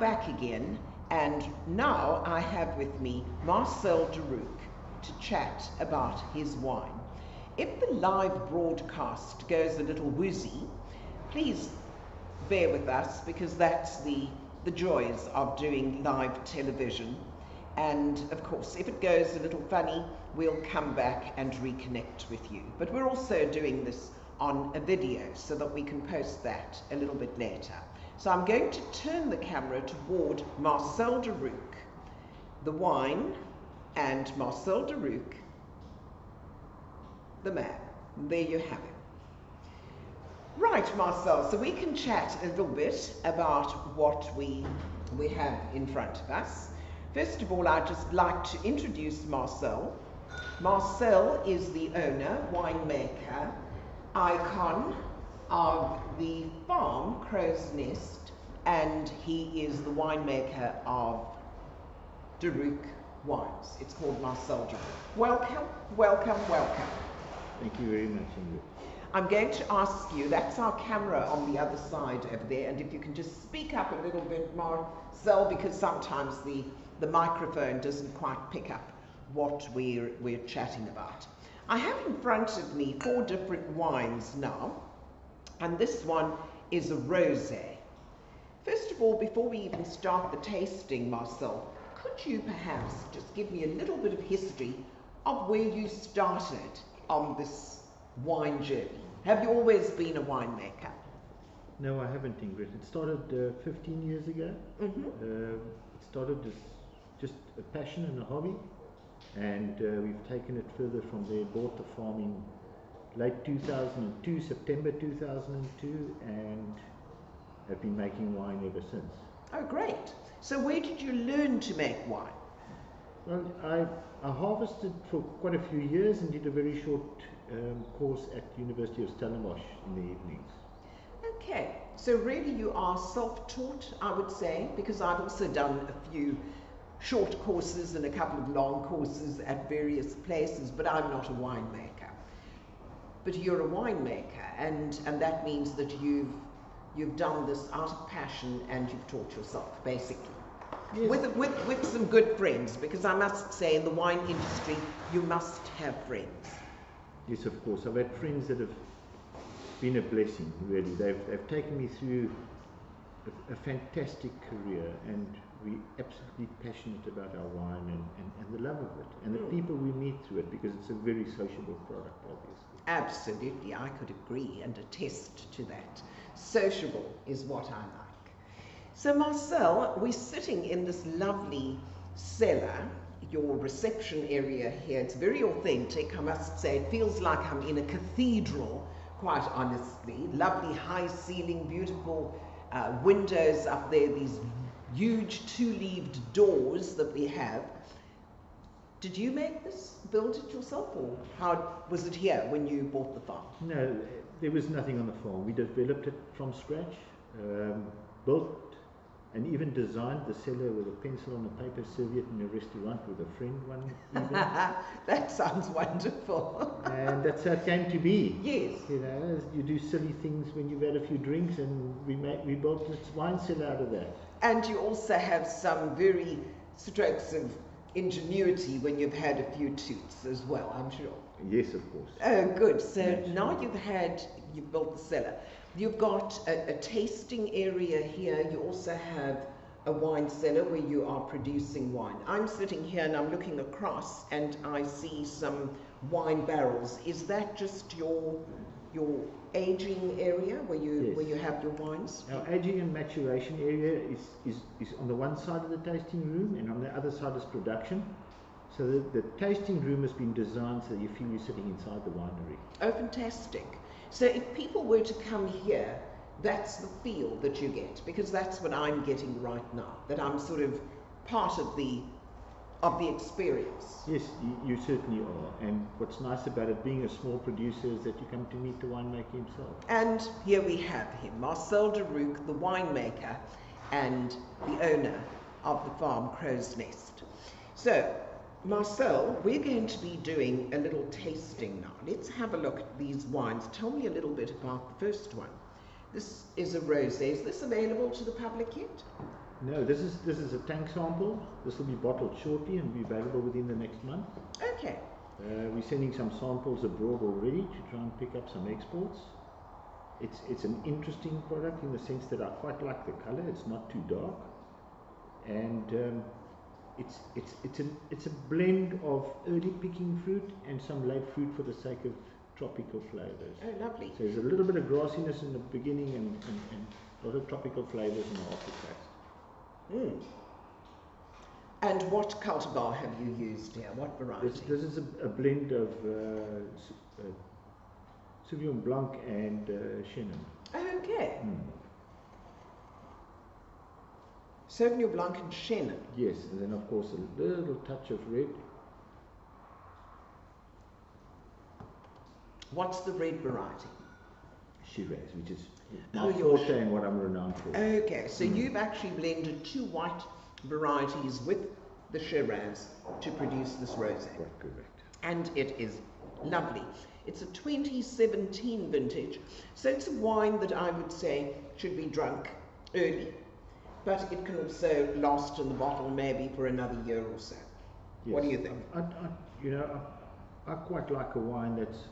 back again, and now I have with me Marcel De Reuck to chat about his wine. If the live broadcast goes a little woozy, please bear with us, because that's the joys of doing live television. And of course, if it goes a little funny, we'll come back and reconnect with you. But we're also doing this on a video so that we can post that a little bit later. So I'm going to turn the camera toward Marcel De Reuck, the wine, and Marcel De Reuck, the man. There you have it. Right, Marcel, so we can chat a little bit about what we have in front of us. First of all, I'd just like to introduce Marcel. Marcel is the owner, winemaker, icon of the farm Crow's Nest, and he is the winemaker of De Reuck wines. It's called Marcel De Reuck. Welcome, welcome, welcome. Thank you very much, Ingrid. I'm going to ask you, that's our camera on the other side over there, and if you can just speak up a little bit, Marcel, because sometimes the microphone doesn't quite pick up what we're chatting about. I have in front of me 4 different wines now, and this one is a rosé. First of all, before we even start the tasting, Marcel, could you perhaps just give me a little bit of history of where you started on this wine journey? Have you always been a winemaker? No, I haven't, Ingrid. It started 15 years ago. It started as just a passion and a hobby, and we've taken it further from there. Bought the farm in late 2002, September 2002, and have been making wine ever since. Oh, great. So where did you learn to make wine? Well, I harvested for quite a few years and did a very short course at the University of Stellenbosch in the evenings. Okay, so really you are self-taught, I would say, because I've also done a few short courses and a couple of long courses at various places, but I'm not a winemaker. But you're a winemaker, and that means that you've done this out of passion and you've taught yourself, basically. Yes. With some good friends, because I must say in the wine industry you must have friends. Yes, of course. I've had friends that have been a blessing, really. They've taken me through a fantastic career, and we're absolutely passionate about our wine and the love of it, and the people we meet through it, because it's a very sociable product, obviously. Absolutely, I could agree and attest to that. Sociable is what I like. So Marcel, we're sitting in this lovely cellar, your reception area here. It's very authentic, I must say. It feels like I'm in a cathedral, quite honestly. Lovely high ceiling, beautiful windows up there, these huge 2-leaved doors that we have. Did you make this, build it yourself, or how was it here when you bought the farm? No, there was nothing on the farm. We developed it from scratch, built and even designed the cellar with a pencil on a paper serviette in a restaurant with a friend one evening. That sounds wonderful. And that's how it came to be. Yes. You know, you do silly things when you've had a few drinks, and we built this wine cellar out of that. And you also have some very strokes of ingenuity when you've had a few toots as well, I'm sure. Yes, of course. Oh, good. So now you've built the cellar. You've got a tasting area here. You also have a wine cellar where you are producing wine. I'm sitting here and I'm looking across and I see some wine barrels. Is that just your aging area where you have your wines? Our aging and maturation area is on the one side of the tasting room, and on the other side is production. So the tasting room has been designed so that you feel you're sitting inside the winery. Oh, fantastic. So if people were to come here, that's the feel that you get, because that's what I'm getting right now, that I'm sort of part of the experience. Yes, you certainly are. And what's nice about it being a small producer is that you come to meet the winemaker himself. And here we have him, Marcel De Reuck, the winemaker and the owner of the farm Crow's Nest. So, Marcel, we're going to be doing a little tasting now. Let's have a look at these wines. Tell me a little bit about the first one. This is a rosé. Is this available to the public yet? No, this is a tank sample. This will be bottled shortly and be available within the next month. Okay. We're sending some samples abroad already to try and pick up some exports. It's an interesting product in the sense that I quite like the color. It's not too dark, and it's a blend of early picking fruit and some late fruit for the sake of tropical flavors. Oh, lovely. So there's a little bit of grassiness in the beginning and a lot of tropical flavors in the aftertaste. Mm. And what cultivar have you used here? What variety? This is a blend of Sauvignon Blanc and Chenin. Okay. Mm. Sauvignon Blanc and Chenin. Yes, and then of course a little touch of red. What's the red variety? Shiraz, which is my forte and what I'm renowned for. Okay, so you've actually blended two white varieties with the Shiraz to produce this rosé. Quite correct. And it is lovely. It's a 2017 vintage, so it's a wine that I would say should be drunk early, but it can also last in the bottle maybe for another year or so. Yes. What do you think? I quite like a wine that's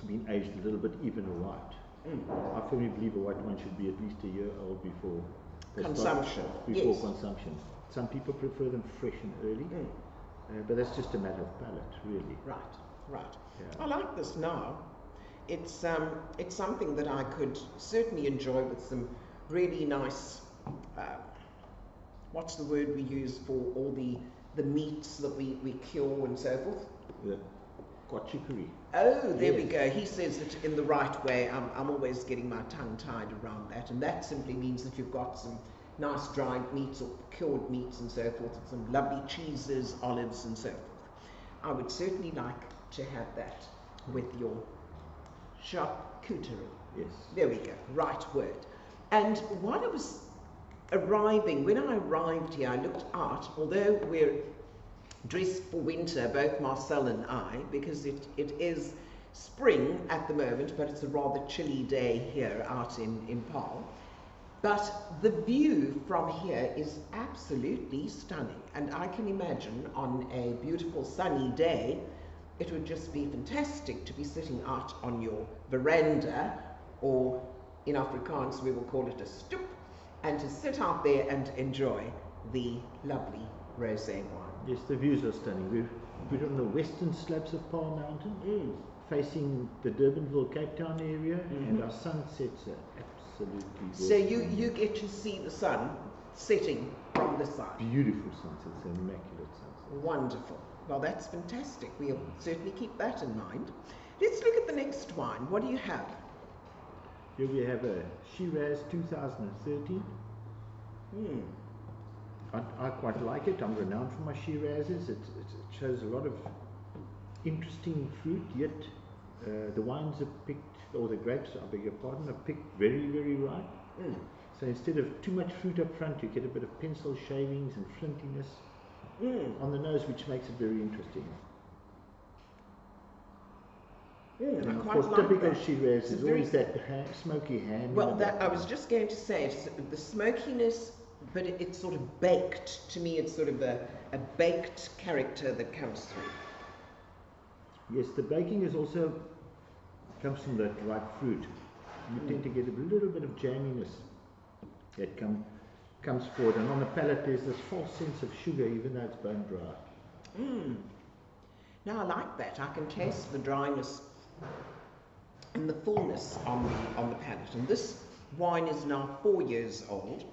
been aged a little bit even a white. Mm. I firmly believe a white wine should be at least a year old before consumption. Before consumption. Some people prefer them fresh and early, but that's just a matter of palate, really. Right, right. Yeah. I like this now. It's something that I could certainly enjoy with some really nice. What's the word we use for all the meats that we kill and so forth? Yeah. Chicory. Oh, there we go. He says it in the right way. I'm always getting my tongue tied around that, and that simply means that you've got some nice dried meats or cured meats and so forth, and some lovely cheeses, olives and so forth. I would certainly like to have that with your charcuterie. Yes. There we go. Right word. And while I was when I arrived here, I looked out, although we're dressed for winter, both Marcel and I, because it is spring at the moment, but it's a rather chilly day here out in Paarl. But the view from here is absolutely stunning, and I can imagine on a beautiful sunny day, it would just be fantastic to be sitting out on your veranda, or in Afrikaans we will call it a stoep, and to sit out there and enjoy the lovely rosé wine. Yes, the views are stunning. We're on the western slopes of Paarl Mountain, facing the Durbanville, Cape Town area, and our sunsets are absolutely gorgeous. So you get to see the sun setting from the side. Beautiful sunsets, immaculate sunsets. Wonderful. Well, that's fantastic. We'll certainly keep that in mind. Let's look at the next wine. What do you have? Here we have a Shiraz 2013. I quite like it. I'm renowned for my Shirazes. It shows a lot of interesting fruit, yet the wines are picked, or the grapes, I beg your pardon, are picked very, very ripe. So instead of too much fruit up front, you get a bit of pencil shavings and flintiness on the nose, which makes it very interesting. And of course, typical Shiraz is always that smoky hand. Well, I was just going to say, the smokiness, but it's sort of baked. To me, it's sort of a baked character that comes through. Yes, the baking is also comes from that ripe fruit. You tend to get a little bit of jamminess that comes forward, and on the palate there's this false sense of sugar, even though it's bone dry. Now I like that. I can taste the dryness and the fullness on the palate. And this wine is now 4 years old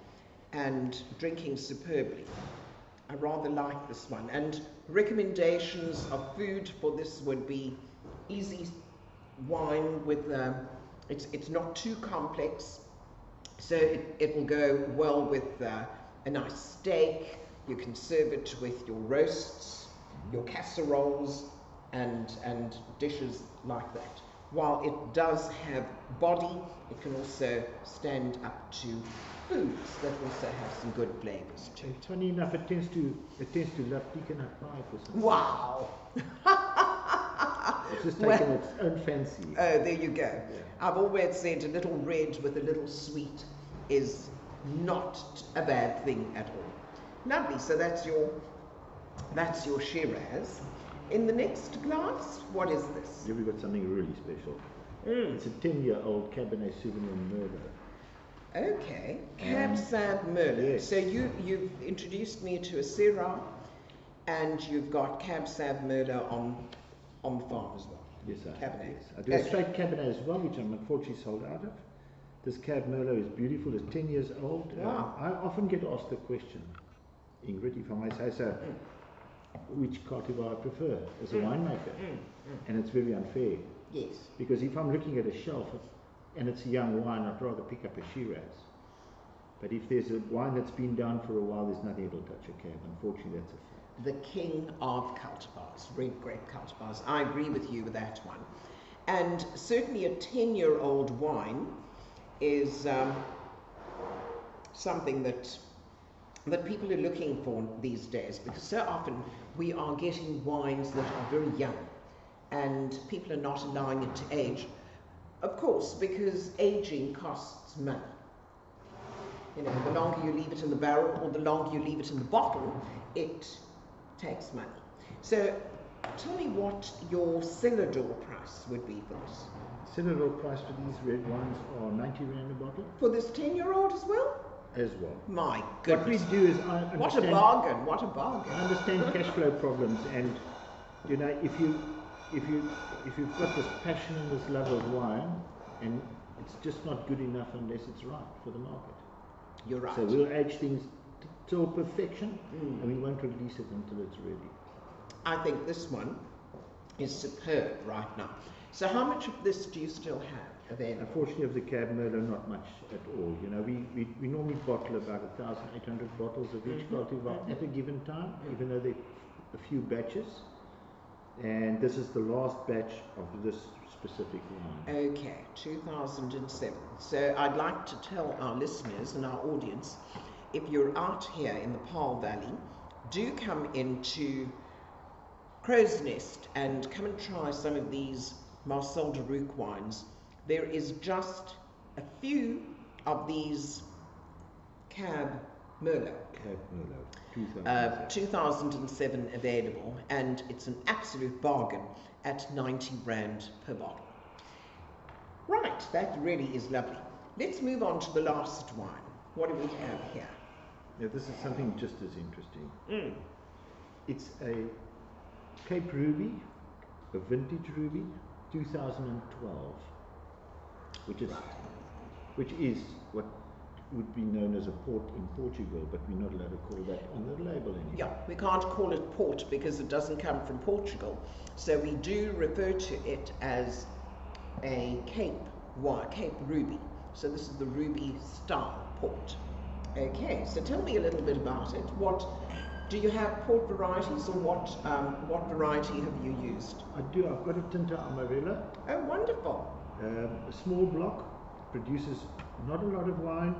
and drinking superbly. I rather like this one. And recommendations of food for this would be easy wine with, it's not too complex, so it will go well with a nice steak. You can serve it with your roasts, your casseroles, and dishes like that. While it does have body, it can also stand up to foods that also have some good flavors too. It's funny enough, it tends to love pecan pie for some Wow! It's just taken its own fancy. Oh, there you go. Yeah. I've always said a little red with a little sweet is not a bad thing at all. Lovely. So that's your Shiraz. In the next glass, what is this? Here we've got something really special. It's a 10-year-old Cabernet Sauvignon Merlot. Okay, Cab Sav Merlot. Yes. So you've introduced me to a Syrah, and you've got Cab Sav Merlot on the farm as well. Yes, I Cabernet. Yes. I do a straight Cabernet as well, which I'm unfortunately sold out of. This Cab Merlot is beautiful. It's 10 years old. Wow. I often get asked the question, Ingrid, if I may say so, which cultivar I prefer as a winemaker. And it's very unfair. Yes. Because if I'm looking at a shelf and it's a young wine, I'd rather pick up a Shiraz. But if there's a wine that's been down for a while, there's nothing that'll touch a Cab. Unfortunately, that's a fact. The king of cultivars, red grape cultivars. I agree with you with that one. And certainly a 10-year-old wine is something that people are looking for these days, because so often we are getting wines that are very young and people are not allowing it to age. Of course, because aging costs money. You know, the longer you leave it in the barrel or the longer you leave it in the bottle, it takes money. So tell me what your cellar door price would be for this. Cellar door price for these red wines are 90 Rand a bottle. For this 10-year-old as well? As well. My goodness. What we do is what a bargain, what a bargain. I understand cash flow problems, and you know, if you've got this passion and this love of wine, and it's just not good enough unless it's right for the market. You're right. So we'll age things till perfection, and we won't release it until it's ready. I think this one is superb right now. So how much of this do you still have available? Unfortunately, of the Cab Merlot, not much at all. You know, we normally bottle about 1,800 bottles of each cultivar at a given time, even though they're a few batches. And this is the last batch of this specific wine. Okay, 2007. So I'd like to tell our listeners and our audience, if you're out here in the Paarl Valley, do come into Crow's Nest and come and try some of these Marcel De Reuck wines. There is just a few of these Cab Merlot. Cab Merlot, 2007 available, and it's an absolute bargain at 90 Rand per bottle. Right, that really is lovely. Let's move on to the last wine. What do we have here? Now, this is something just as interesting. It's a Cape Ruby, a vintage Ruby, 2012, which is what would be known as a port in Portugal, but we're not allowed to call that on the label anymore. Yeah, we can't call it port because it doesn't come from Portugal. So we do refer to it as a Cape Ruby. So this is the Ruby style port. Okay, so tell me a little bit about it. What do you have, port varieties, or what variety have you used? I do. I've got a Tinta Amarella. Oh, wonderful. A small block, produces not a lot of wine,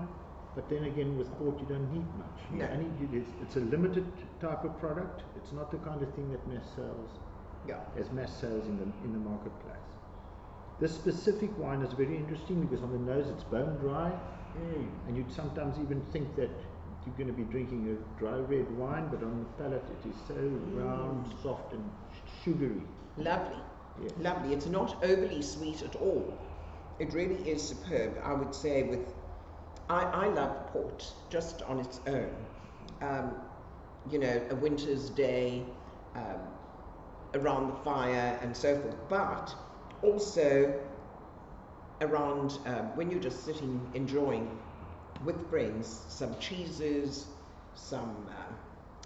but then again with port you don't need much. No. It's a limited type of product. It's not the kind of thing that mass sales in the marketplace. This specific wine is very interesting because on the nose it's bone dry, and you'd sometimes even think that you're going to be drinking a dry red wine, but on the palate it is so round, soft and sugary. Lovely. Yes. Lovely. It's not overly sweet at all. It really is superb. I would say I love port just on its own. You know, a winter's day, around the fire and so forth, but also around when you're just sitting enjoying with friends some cheeses, some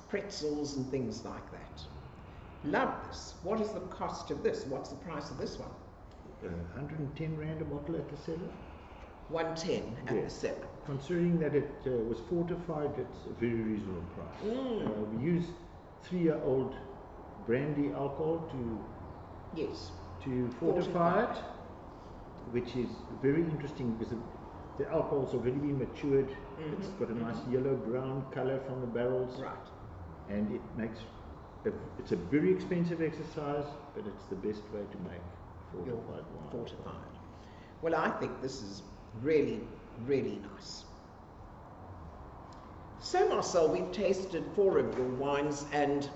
pretzels and things like that. Love this. What is the cost of this? What's the price of this one? 110 Rand a bottle at the cellar. 110 at the cellar. Considering that it was fortified, it's a very reasonable price. We use 3-year-old brandy alcohol to fortify it, which is very interesting because the alcohol's already been matured. It's got a nice yellow-brown color from the barrels. Right. And it makes it's a very expensive exercise, but it's the best way to make fortified wine. Fortified. Well, I think this is really, really nice. So Marcel, we've tasted 4 of your wines, and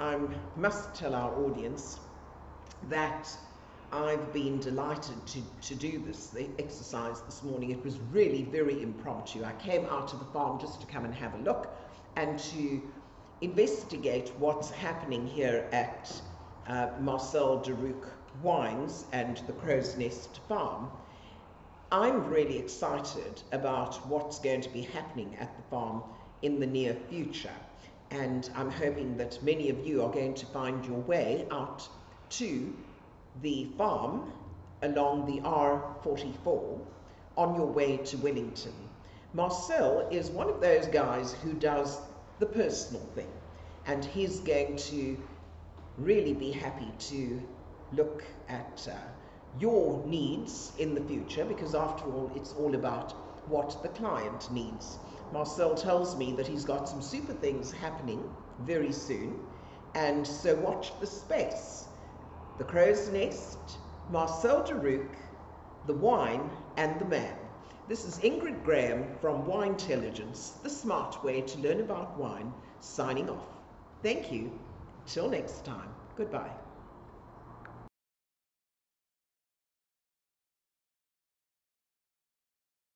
I must tell our audience that I've been delighted to do the exercise this morning. It was really very impromptu. I came out to the farm just to come and have a look and to investigate what's happening here at Marcel De Reuck Wines and the Crow's Nest Farm. I'm really excited about what's going to be happening at the farm in the near future, and I'm hoping that many of you are going to find your way out to the farm along the R44 on your way to Wellington. Marcel is one of those guys who does the personal thing, and he's going to really be happy to look at your needs in the future, because after all, it's all about what the client needs. Marcel tells me that he's got some super things happening very soon, and so watch the space. The Crow's Nest, Marcel De Reuck, the wine and the man. This is Ingrid Graham from WineTelligence, the smart way to learn about wine, signing off. Thank you. Till next time. Goodbye.